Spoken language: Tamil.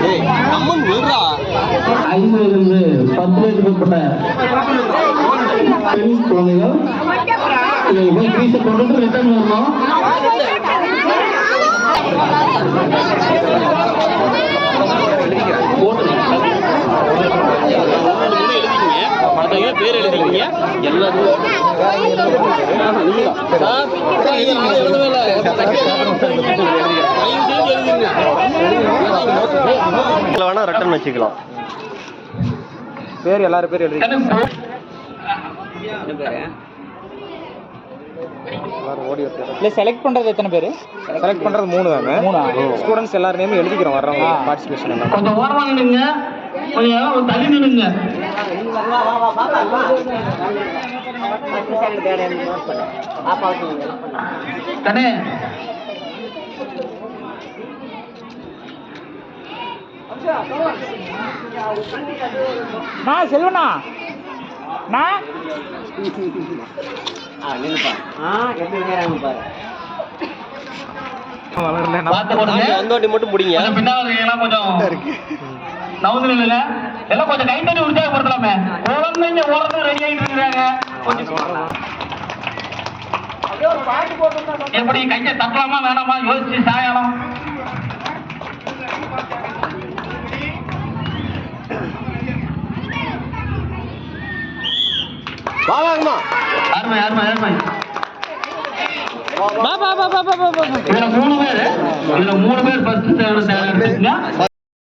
5 10 வயதுக்கு உட்பட்ட பெண் குழந்தைகள் ஃபீஸை போட்டு ரிட்டர்ன் வரணும். பேர் எழுதிக்கிங்க எல்லாரும் வேணா ரிட்டர்ன் வச்சுக்கலாம். பேர் எல்லாரும் பேர் எழுதிக்கலாம். இல்லை செலக்ட் பண்ணுறது எத்தனை பேர்? செலக்ட் பண்ணுறது 3 தாங்க. 3 ஸ்டூடெண்ட்ஸ் எல்லார் நேமும் எழுதிக்கிறோம் வர்றவங்க பார்ட்டிசிபேஷன் எல்லாம். கொஞ்சம் ஓரமாக நின்னுங்க, கொஞ்சம் தள்ளி நின்னுங்க. கண்ணே நான் செல்வனா நான் வந்தோட்டி மட்டும் பிடிங்க. பின்னால கொஞ்சம் நவுந்து நில்லுங்க. எல்லாம் கொஞ்சம் கை தட்டி உற்சாகப்படுத்தலாமே. குழந்தைங்க ஓரத்துக்கு ரெடி ஆகிட்டு இருக்கிறாங்க. எப்படி கையை தட்டலாமா வேணாமா யோசிச்சு சாயலாம். அருமை அருமை அருமை. இதுல 3 பேர் ஃபர்ஸ்ட்